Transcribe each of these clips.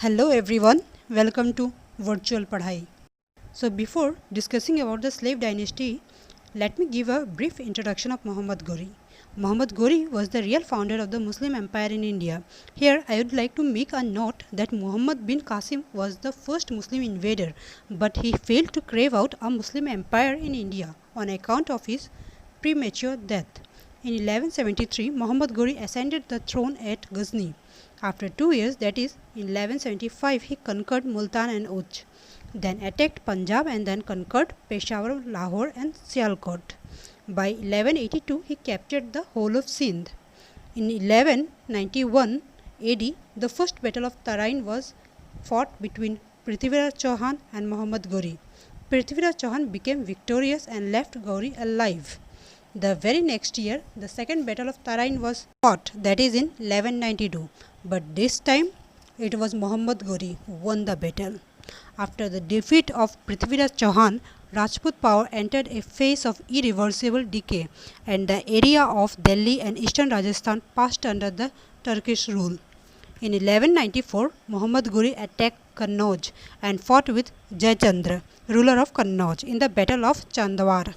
Hello everyone, welcome to Virtual Padhai. So before discussing about the slave dynasty, let me give a brief introduction of Mohammad Ghori. Mohammad Ghori was the real founder of the Muslim Empire in India. Here I would like to make a note that Muhammad bin Qasim was the first Muslim invader, but he failed to carve out a Muslim empire in India on account of his premature death. In 1173, Muhammad Ghori ascended the throne at Ghazni. After 2 years, that is, in 1175, he conquered Multan and Uch, then attacked Punjab and then conquered Peshawar, Lahore and Sialkot. By 1182, he captured the whole of Sindh. In 1191 AD, the first battle of Tarain was fought between Prithviraj Chauhan and Muhammad Ghori. Prithviraj Chauhan became victorious and left Ghori alive. The very next year, the second battle of Tarain was fought, that is in 1192. But this time, it was Muhammad Ghori who won the battle. After the defeat of Prithviraj Chauhan, Rajput power entered a phase of irreversible decay, and the area of Delhi and eastern Rajasthan passed under the Turkish rule. In 1194, Muhammad Ghori attacked Kannauj and fought with Jayachandra, ruler of Kannauj, in the Battle of Chandwar.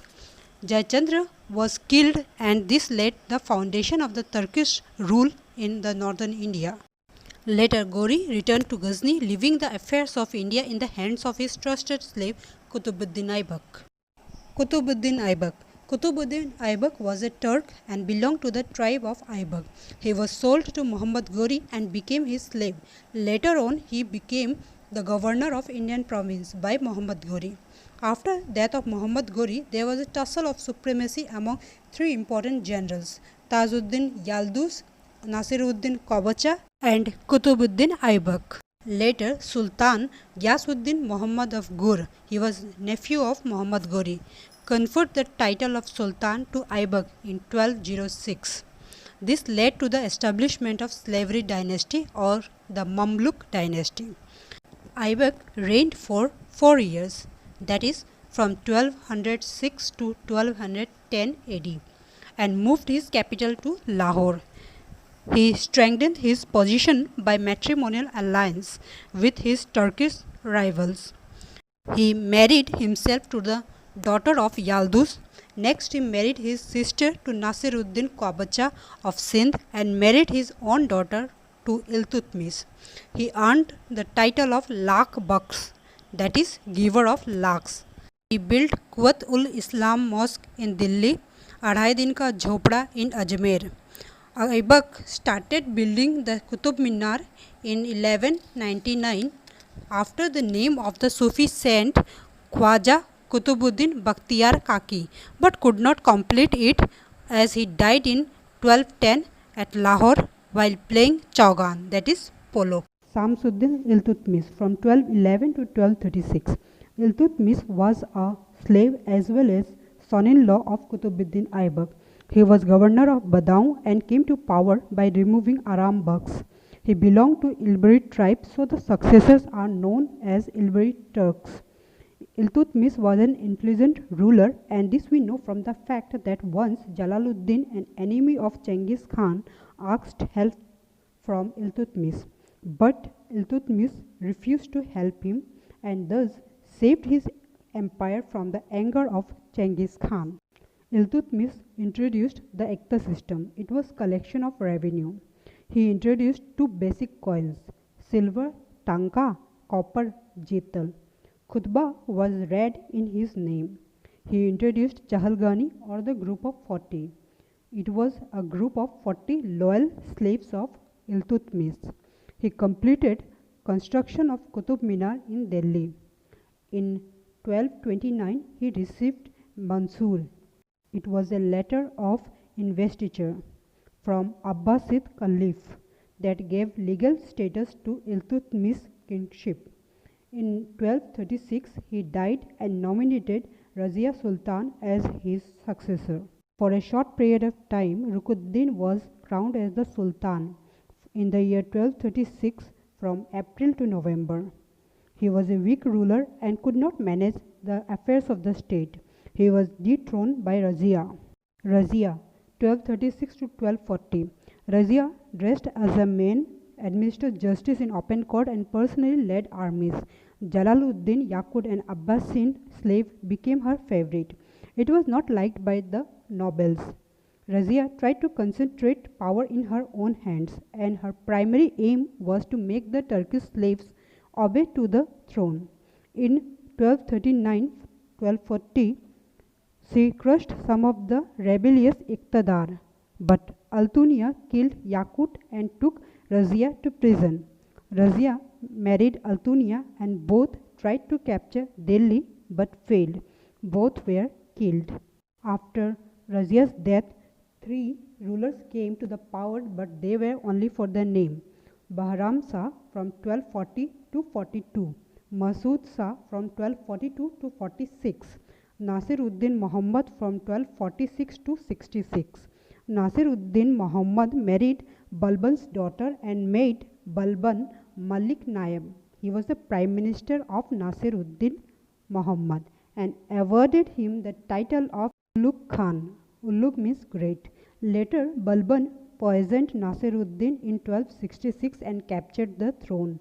Jayachandra was killed, and this laid the foundation of the Turkish rule in the northern India. Later, Ghori returned to Ghazni, leaving the affairs of India in the hands of his trusted slave Qutub-ud-din AIbak. Qutub-ud-din AIbak. Qutub-ud-din AIbak was a Turk and belonged to the tribe of Aibak. He was sold to Muhammad Ghori and became his slave. Later on, he became the governor of Indian province by Muhammad Ghori. After death of Muhammad Ghori, there was a tussle of supremacy among three important generals: Tajuddin Yalduz, Nasiruddin Qabacha and Qutub-ud-din AIbak. Later, Sultan Ghiyasuddin Muhammad of Ghor, he was nephew of Muhammad Ghori, conferred the title of Sultan to Aibak in 1206. This led to the establishment of Slave Dynasty or the Mamluk Dynasty. Aibak reigned for 4 years, that is from 1206 to 1210 AD, and moved his capital to Lahore. He strengthened his position by matrimonial alliance with his Turkish rivals. He married himself to the daughter of Yalduz. Next, he married his sister to Nasiruddin Qabacha of Sindh and married his own daughter to Iltutmish. He earned the title of Lakh Baks, that is, giver of lakhs. He built Quwat-ul-Islam Mosque in Delhi, Adhai Din Ka Jhopda in Ajmer. Aibak started building the Qutub Minar in 1199 after the name of the Sufi saint Khwaja Qutub-ud-din Bakhtiyar Kaki, but could not complete it as he died in 1210 at Lahore while playing Chaugan, that is polo. Samsuddin Iltutmish from 1211 to 1236. Iltutmish was a slave as well as son-in-law of Qutub-ud-din AIbak. He was governor of Badaun and came to power by removing Aram Baks. He belonged to Ilbari tribe, so the successors are known as Ilbari Turks. Iltutmish was an intelligent ruler, and this we know from the fact that once Jalaluddin, an enemy of Genghis Khan, asked help from Iltutmish, but Iltutmish refused to help him and thus saved his empire from the anger of Genghis Khan. Iltutmish introduced the Ekta system. It was collection of revenue. He introduced two basic coins: silver tanka, copper jetal. Khutbah was read in his name. He introduced Chahalgani or the group of 40. It was a group of 40 loyal slaves of Iltutmish. He completed construction of Qutub Minar in Delhi. In 1229, he received Mansur. It was a letter of investiture from Abbasid Caliph that gave legal status to Iltutmish kingship. In 1236, he died and nominated Razia Sultan as his successor. For a short period of time, Rukuddin was crowned as the Sultan in the year 1236 from April to November. He was a weak ruler and could not manage the affairs of the state. He was dethroned by Razia. Razia, 1236 to 1240. Razia, dressed as a man administered justice in open court, and personally led armies. Jalaluddin, Yaqut, and Abbasid slave became her favorite. It was not liked by the nobles. Razia tried to concentrate power in her own hands, and her primary aim was to make the Turkish slaves obey to the throne. In 1239-1240, she crushed some of the rebellious Iqtidar, but Altunia killed Yaqut and took Razia to prison. Razia married Altunia and both tried to capture Delhi but failed. Both were killed. After Razia's death, 3 rulers came to the power, but they were only for the name. Bahram Shah from 1240 to 42, Masood Shah from 1242 to 46, Nasiruddin Muhammad from 1246 to 66. Nasiruddin Muhammad married Balban's daughter and made Balban Malik Naib. He was the prime minister of Nasiruddin Muhammad and awarded him the title of Ulugh Khan. Ulugh means great. Later, Balban poisoned Nasiruddin in 1266 and captured the throne.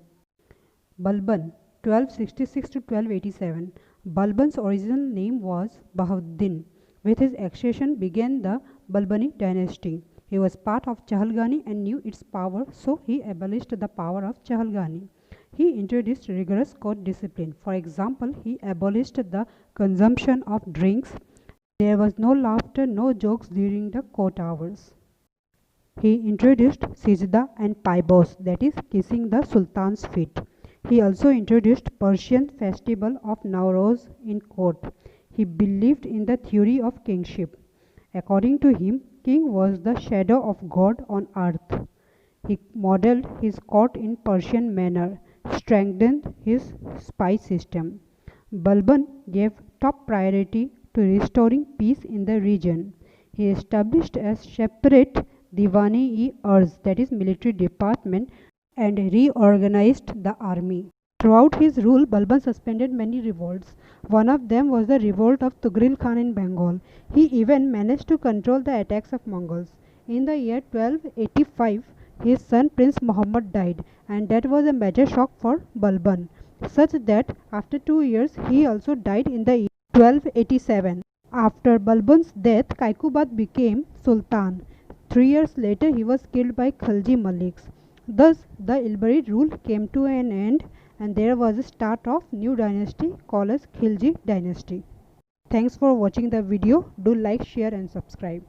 Balban 1266 to 1287. Balban's original name was Bahauddin. With his accession began the Balbani dynasty. He was part of Chahalgani and knew its power, so he abolished the power of Chahalgani. He introduced rigorous court discipline. For example, he abolished the consumption of drinks. There was no laughter, no jokes during the court hours. He introduced Sijda and Paibos, that is, kissing the Sultan's feet. He also introduced Persian festival of Nowroz in court. He believed in the theory of kingship. According to him, king was the shadow of God on earth. He modeled his court in Persian manner, strengthened his spy system. Balban gave top priority to restoring peace in the region. He established a separate Diwani-e-Arz, that is military department, and reorganized the army. Throughout his rule, Balban suspended many revolts. One of them was the revolt of Tughril Khan in Bengal. He even managed to control the attacks of Mongols. In the year 1285, his son Prince Muhammad died, and that was a major shock for Balban, such that after 2 years he also died in the year 1287. After Balban's death, Kaikubad became Sultan. 3 years later, he was killed by Khalji Maliks. Thus, the Ilbari rule came to an end, and there was a start of new dynasty called as Khilji Dynasty. Thanks for watching the video. Do like, share and subscribe.